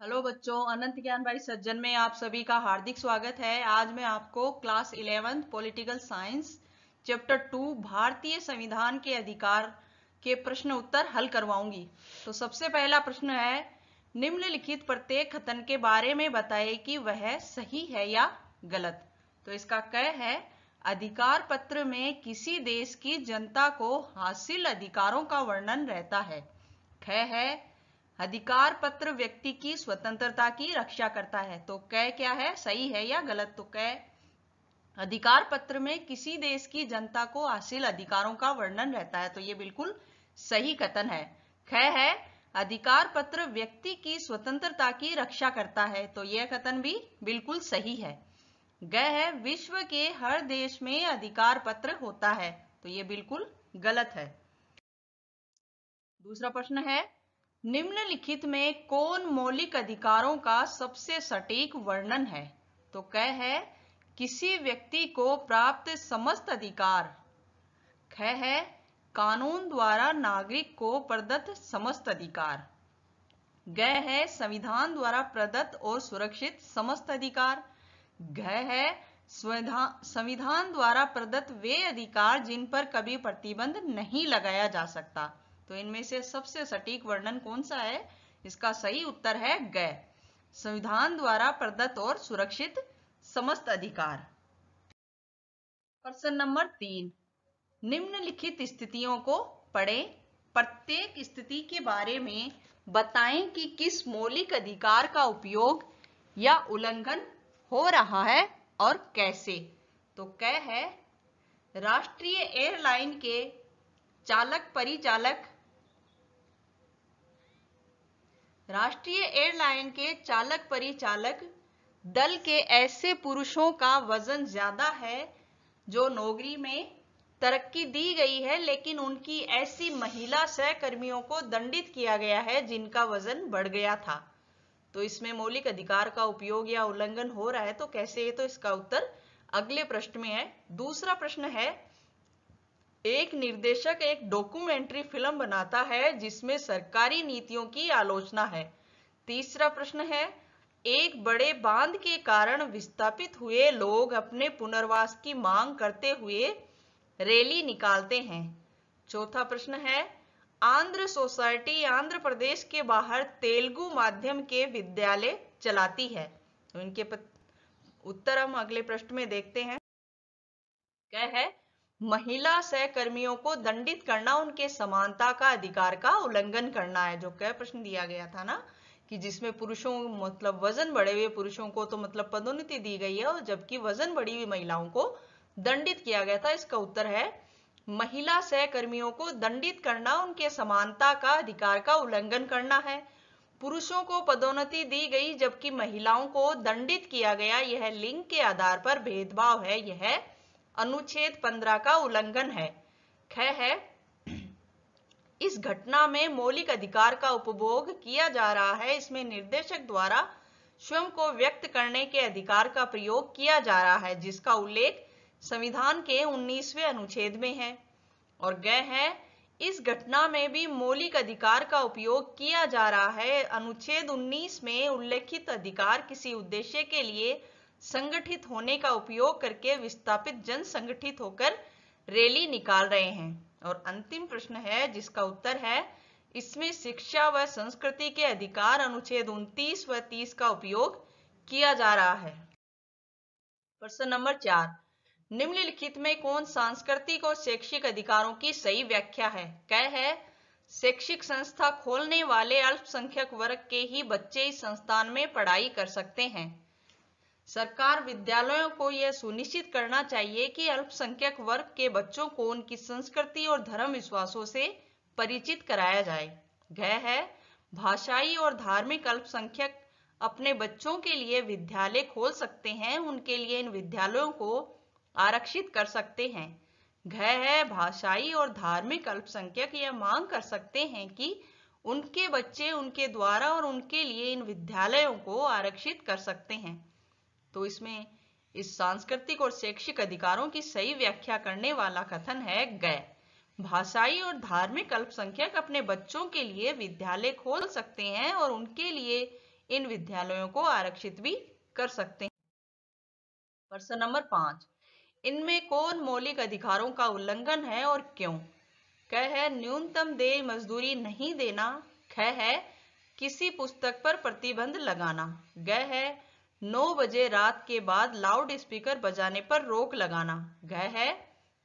Hello बच्चों, अनंत ज्ञान भाई सज्जन में आप सभी का हार्दिक स्वागत है। आज मैं आपको क्लास 11 पॉलिटिकल साइंस चैप्टर 2 भारतीय संविधान के अधिकार के प्रश्न उत्तर हल करवाऊंगी। तो सबसे पहला प्रश्न है, निम्नलिखित प्रत्येक कथन के बारे में बताइए कि वह सही है या गलत। तो इसका क है, अधिकार पत्र में किसी देश की जनता को हासिल अधिकारों का वर्णन रहता है। ख है, अधिकार पत्र व्यक्ति की स्वतंत्रता की रक्षा करता है। तो क क्या है, सही है या गलत। तो क, अधिकार पत्र में किसी देश की जनता को हासिल अधिकारों का वर्णन रहता है, तो ये बिल्कुल सही कथन है। ख है, अधिकार पत्र व्यक्ति की स्वतंत्रता की रक्षा करता है, तो यह कथन भी बिल्कुल सही है। ग है, विश्व के हर देश में अधिकार पत्र होता है, तो ये बिल्कुल गलत है। दूसरा प्रश्न है, निम्नलिखित में कौन मौलिक अधिकारों का सबसे सटीक वर्णन है। तो क है, किसी व्यक्ति को प्राप्त समस्त अधिकार। ख है, कानून द्वारा नागरिक को प्रदत्त समस्त अधिकार। ग है, संविधान द्वारा प्रदत्त और सुरक्षित समस्त अधिकार। घ है, संविधान द्वारा प्रदत्त वे अधिकार जिन पर कभी प्रतिबंध नहीं लगाया जा सकता। तो इनमें से सबसे सटीक वर्णन कौन सा है, इसका सही उत्तर है ग, संविधान द्वारा प्रदत्त और सुरक्षित समस्त अधिकार। प्रश्न नंबर 3, निम्नलिखित स्थितियों को पढ़ें। प्रत्येक स्थिति के बारे में बताएं कि किस मौलिक अधिकार का उपयोग या उल्लंघन हो रहा है और कैसे। तो क है, राष्ट्रीय एयरलाइन के चालक परिचालक, राष्ट्रीय एयरलाइन के चालक परिचालक दल के ऐसे पुरुषों का वजन ज्यादा है जो नौकरी में तरक्की दी गई है, लेकिन उनकी ऐसी महिला सहकर्मियों को दंडित किया गया है जिनका वजन बढ़ गया था। तो इसमें मौलिक अधिकार का उपयोग या उल्लंघन हो रहा है, तो कैसे है, तो इसका उत्तर अगले प्रश्न में है। दूसरा प्रश्न है, एक निर्देशक एक डॉक्यूमेंट्री फिल्म बनाता है जिसमें सरकारी नीतियों की आलोचना है। तीसरा प्रश्न है, एक बड़े बांध के कारण विस्थापित हुए लोग अपने पुनर्वास की मांग करते हुए रैली निकालते हैं। चौथा प्रश्न है, आंध्र सोसाइटी आंध्र प्रदेश के बाहर तेलुगु माध्यम के विद्यालय चलाती है। तो इनके उत्तर हम अगले प्रश्न में देखते हैं। क्या है, महिला सहकर्मियों को दंडित करना उनके समानता का अधिकार का उल्लंघन करना है। जो क्या प्रश्न दिया गया था ना, कि जिसमें पुरुषों मतलब वजन बढ़े हुए पुरुषों को तो मतलब पदोन्नति दी गई है, और जबकि वजन बढ़ी हुई महिलाओं को दंडित किया गया था। इसका उत्तर है, महिला सहकर्मियों को दंडित करना उनके समानता का अधिकार का उल्लंघन करना है। पुरुषों को पदोन्नति दी गई जबकि महिलाओं को दंडित किया गया, यह लिंग के आधार पर भेदभाव है, यह अनुच्छेद 15 का उल्लंघन है। ख है, इस घटना में मौलिक अधिकार का उपभोग किया जा रहा है, इसमें निर्देशक द्वारा स्वयं को व्यक्त करने के अधिकार का प्रयोग किया जा रहा है, जिसका उल्लेख संविधान के 19वें अनुच्छेद में है। और ग है, इस घटना में भी मौलिक अधिकार का उपयोग किया जा रहा है। अनुच्छेद 19 में उल्लेखित अधिकार किसी उद्देश्य के लिए संगठित होने का उपयोग करके विस्थापित जन संगठित होकर रैली निकाल रहे हैं। और अंतिम प्रश्न है जिसका उत्तर है, इसमें शिक्षा व संस्कृति के अधिकार अनुच्छेद 29 व 30 का उपयोग किया जा रहा है। प्रश्न नंबर 4, निम्नलिखित में कौन सांस्कृतिक और शैक्षिक अधिकारों की सही व्याख्या है। क है, शैक्षिक संस्था खोलने वाले अल्पसंख्यक वर्ग के ही बच्चे इस संस्थान में पढ़ाई कर सकते हैं। सरकार विद्यालयों को यह सुनिश्चित करना चाहिए कि अल्पसंख्यक वर्ग के बच्चों को उनकी संस्कृति और धर्म विश्वासों से परिचित कराया जाए। घ है, भाषाई और धार्मिक अल्पसंख्यक अपने बच्चों के लिए विद्यालय खोल सकते हैं, उनके लिए इन विद्यालयों को आरक्षित कर सकते हैं। घ है, भाषाई और धार्मिक अल्पसंख्यक यह मांग कर सकते हैं कि उनके बच्चे उनके द्वारा और उनके लिए इन विद्यालयों को आरक्षित कर सकते हैं। तो इसमें इस सांस्कृतिक और शैक्षिक अधिकारों की सही व्याख्या करने वाला कथन है ग, भाषाई और धार्मिक अल्पसंख्यक अपने बच्चों के लिए विद्यालय खोल सकते हैं और उनके लिए इन विद्यालयों को आरक्षित भी कर सकते हैं। प्रश्न नंबर 5, इनमें कौन मौलिक अधिकारों का उल्लंघन है और क्यों? क है न्यूनतम देय मजदूरी नहीं देना, ख है किसी पुस्तक पर प्रतिबंध लगाना, ग है 9 बजे रात के बाद लाउड स्पीकर बजाने पर रोक लगाना, घ है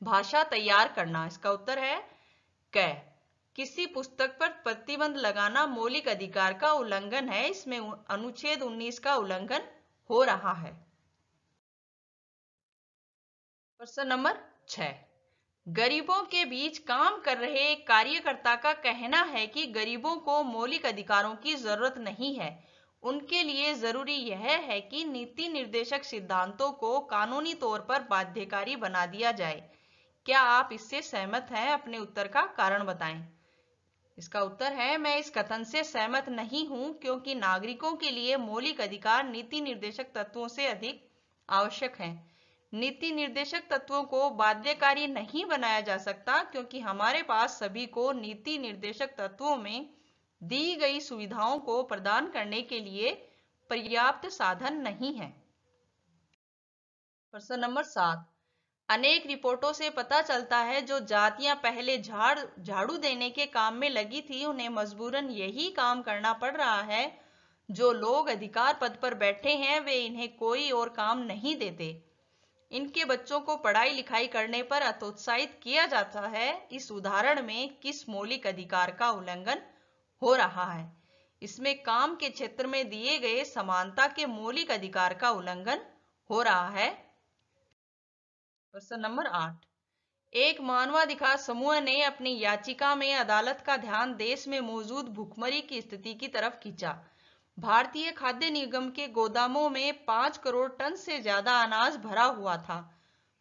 भाषा तैयार करना। इसका उत्तर है क, किसी पुस्तक पर प्रतिबंध लगाना मौलिक अधिकार का उल्लंघन है। इसमें अनुच्छेद 19 का उल्लंघन हो रहा है। प्रश्न नंबर 6, गरीबों के बीच काम कर रहे एक कार्यकर्ता का कहना है कि गरीबों को मौलिक अधिकारों की जरूरत नहीं है। उनके लिए जरूरी यह है कि नीति निर्देशक सिद्धांतों को कानूनी तौर पर बाध्यकारी बना दिया जाए। क्या आप इससे सहमत हैं? अपने उत्तर का कारण बताएं। इसका उत्तर है मैं इस कथन से सहमत नहीं हूं, क्योंकि नागरिकों के लिए मौलिक अधिकार नीति निर्देशक तत्वों से अधिक आवश्यक हैं। नीति निर्देशक तत्वों को बाध्यकारी नहीं बनाया जा सकता, क्योंकि हमारे पास सभी को नीति निर्देशक तत्वों में दी गई सुविधाओं को प्रदान करने के लिए पर्याप्त साधन नहीं है। प्रश्न नंबर 7, अनेक रिपोर्टों से पता चलता है जो जातियां पहले झाड़ू देने के काम में लगी थी, उन्हें मजबूरन यही काम करना पड़ रहा है। जो लोग अधिकार पद पर बैठे हैं वे इन्हें कोई और काम नहीं देते। इनके बच्चों को पढ़ाई लिखाई करने पर हतोत्साहित किया जाता है। इस उदाहरण में किस मौलिक अधिकार का उल्लंघन हो रहा है? इसमें काम के क्षेत्र में दिए गए समानता के मौलिक अधिकार का उल्लंघन हो रहा है। प्रश्न नंबर 8, एक मानवाधिकार समूह ने अपनी याचिका में अदालत का ध्यान देश में मौजूद भुखमरी की स्थिति की तरफ खींचा। भारतीय खाद्य निगम के गोदामों में 5 करोड़ टन से ज्यादा अनाज भरा हुआ था।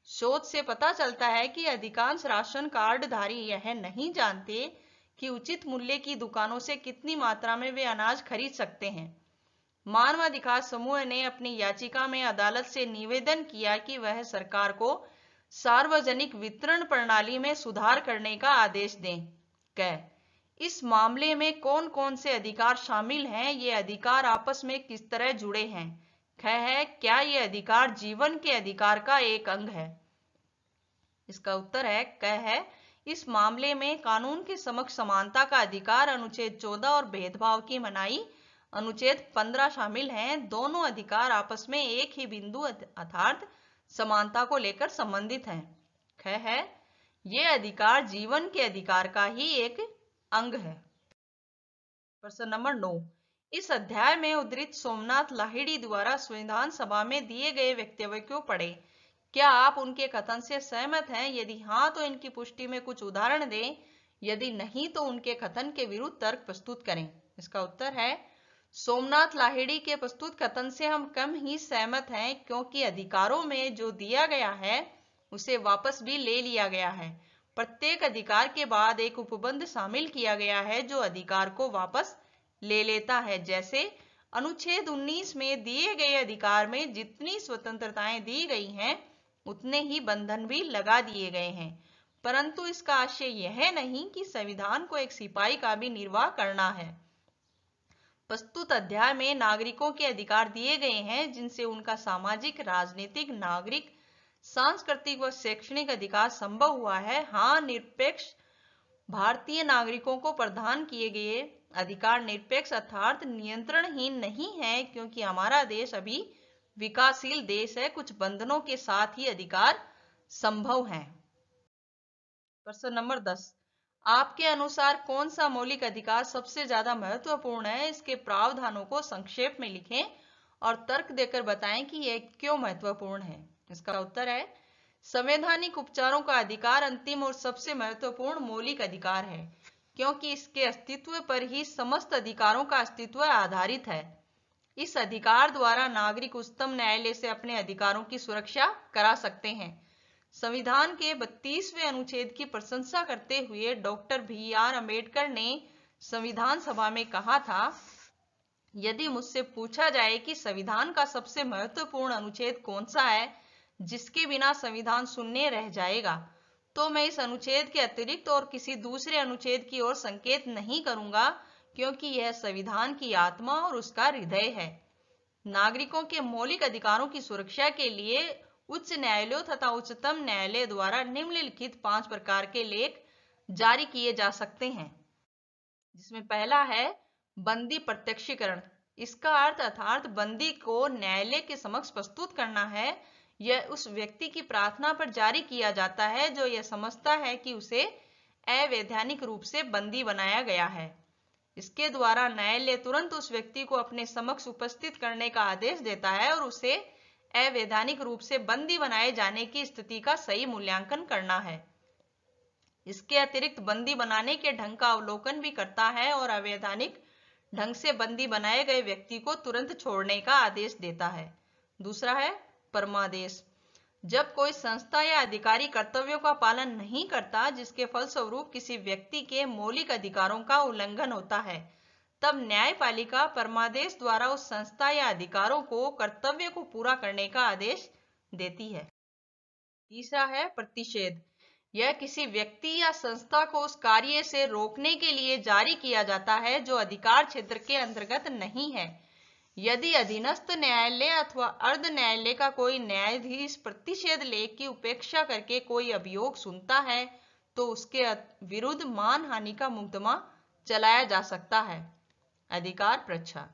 शोध से पता चलता है कि अधिकांश राशन कार्डधारी यह नहीं जानते कि उचित मूल्य की दुकानों से कितनी मात्रा में वे अनाज खरीद सकते हैं। मानवाधिकार समूह ने अपनी याचिका में अदालत से निवेदन किया कि वह सरकार को सार्वजनिक वितरण प्रणाली में सुधार करने का आदेश दें। इस मामले में कौन कौन से अधिकार शामिल हैं? ये अधिकार आपस में किस तरह जुड़े हैं? ख है क्या ये अधिकार जीवन के अधिकार का एक अंग है? इसका उत्तर है क है इस मामले में कानून के समक्ष समानता का अधिकार अनुच्छेद 14 और भेदभाव की मनाही अनुच्छेद 15 शामिल हैं। दोनों अधिकार आपस में एक ही बिंदु अर्थात समानता को लेकर संबंधित हैं। ख है ये अधिकार जीवन के अधिकार का ही एक अंग है। प्रश्न नंबर 9, इस अध्याय में उद्धृत सोमनाथ लाहिड़ी द्वारा संविधान सभा में दिए गए वक्तव्य को पढ़ें। क्या आप उनके कथन से सहमत हैं? यदि हाँ तो इनकी पुष्टि में कुछ उदाहरण दें, यदि नहीं तो उनके कथन के विरुद्ध तर्क प्रस्तुत करें। इसका उत्तर है सोमनाथ लाहिड़ी के प्रस्तुत कथन से हम कम ही सहमत हैं, क्योंकि अधिकारों में जो दिया गया है उसे वापस भी ले लिया गया है। प्रत्येक अधिकार के बाद एक उपबंध शामिल किया गया है जो अधिकार को वापस ले लेता है। जैसे अनुच्छेद 19 में दिए गए अधिकार में जितनी स्वतंत्रताएं दी गई हैं उतने ही बंधन भी लगा दिए गए हैं, परंतु इसका आशय यह नहीं कि संविधान को एक सिपाही का भी निर्वाह करना है। प्रस्तुत अध्याय में नागरिकों के अधिकार दिए गए हैं जिनसे उनका सामाजिक, राजनीतिक, नागरिक, सांस्कृतिक व शैक्षणिक अधिकार संभव हुआ है। हाँ, निरपेक्ष भारतीय नागरिकों को प्रदान किए गए अधिकार निरपेक्ष अर्थात नियंत्रणहीन नहीं है, क्योंकि हमारा देश अभी विकासशील देश है। कुछ बंधनों के साथ ही अधिकार संभव हैं। प्रश्न नंबर 10, आपके अनुसार कौन सा मौलिक अधिकार सबसे ज्यादा महत्वपूर्ण है? इसके प्रावधानों को संक्षेप में लिखें और तर्क देकर बताएं कि यह क्यों महत्वपूर्ण है। इसका उत्तर है संवैधानिक उपचारों का अधिकार अंतिम और सबसे महत्वपूर्ण मौलिक अधिकार है, क्योंकि इसके अस्तित्व पर ही समस्त अधिकारों का अस्तित्व आधारित है। इस अधिकार द्वारा नागरिक उच्चतम न्यायालय से अपने अधिकारों की सुरक्षा करा सकते हैं। संविधान के 32वें अनुच्छेद की प्रशंसा करते हुए डॉक्टर BR अम्बेडकर ने संविधान सभा में कहा था, यदि मुझसे पूछा जाए कि संविधान का सबसे महत्वपूर्ण अनुच्छेद कौन सा है जिसके बिना संविधान शून्य रह जाएगा, तो मैं इस अनुच्छेद के अतिरिक्त और किसी दूसरे अनुच्छेद की ओर संकेत नहीं करूंगा, क्योंकि यह संविधान की आत्मा और उसका हृदय है। नागरिकों के मौलिक अधिकारों की सुरक्षा के लिए उच्च न्यायालयों तथा उच्चतम न्यायालय द्वारा निम्नलिखित 5 प्रकार के लेख जारी किए जा सकते हैं, जिसमें पहला है बंदी प्रत्यक्षीकरण। इसका अर्थ अर्थात बंदी को न्यायालय के समक्ष प्रस्तुत करना है। यह उस व्यक्ति की प्रार्थना पर जारी किया जाता है जो यह समझता है कि उसे अवैधानिक रूप से बंदी बनाया गया है। इसके द्वारा न्यायालय तुरंत उस व्यक्ति को अपने समक्ष उपस्थित करने का आदेश देता है और उसे अवैधानिक रूप से बंदी बनाए जाने की स्थिति का सही मूल्यांकन करना है। इसके अतिरिक्त बंदी बनाने के ढंग का अवलोकन भी करता है और अवैधानिक ढंग से बंदी बनाए गए व्यक्ति को तुरंत छोड़ने का आदेश देता है। दूसरा है परमादेश। जब कोई संस्था या अधिकारी कर्तव्यों का पालन नहीं करता, जिसके फलस्वरूप किसी व्यक्ति के मौलिक अधिकारों का उल्लंघन होता है, तब न्यायपालिका परमादेश द्वारा उस संस्था या अधिकारों को कर्तव्य को पूरा करने का आदेश देती है। तीसरा है प्रतिषेध। यह किसी व्यक्ति या संस्था को उस कार्य से रोकने के लिए जारी किया जाता है जो अधिकार क्षेत्र के अंतर्गत नहीं है। यदि अधीनस्थ न्यायालय अथवा अर्ध न्यायालय का कोई न्यायाधीश प्रतिषेध लेख की उपेक्षा करके कोई अभियोग सुनता है तो उसके विरुद्ध मानहानि का मुकदमा चलाया जा सकता है। अधिकार परीक्षा।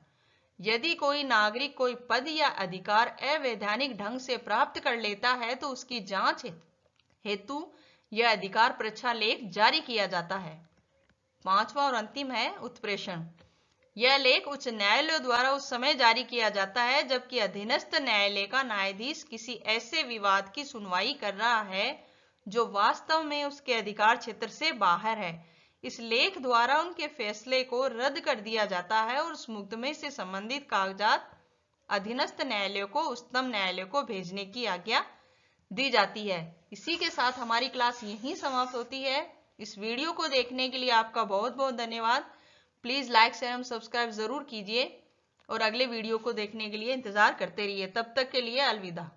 यदि कोई नागरिक कोई पद या अधिकार अवैधानिक ढंग से प्राप्त कर लेता है तो उसकी जांच हेतु यह अधिकार परीक्षा लेख जारी किया जाता है। पांचवा और अंतिम है उत्प्रेषण। यह लेख उच्च न्यायालय द्वारा उस समय जारी किया जाता है जबकि अधीनस्थ न्यायालय का न्यायाधीश किसी ऐसे विवाद की सुनवाई कर रहा है जो वास्तव में उसके अधिकार क्षेत्र से बाहर है। इस लेख द्वारा उनके फैसले को रद्द कर दिया जाता है और उस मुकदमे से संबंधित कागजात अधीनस्थ न्यायालय को उच्चतम न्यायालय को भेजने की आज्ञा दी जाती है। इसी के साथ हमारी क्लास यहीं समाप्त होती है। इस वीडियो को देखने के लिए आपका बहुत बहुत धन्यवाद। प्लीज़ लाइक शेयर एवं सब्सक्राइब जरूर कीजिए और अगले वीडियो को देखने के लिए इंतजार करते रहिए। तब तक के लिए अलविदा।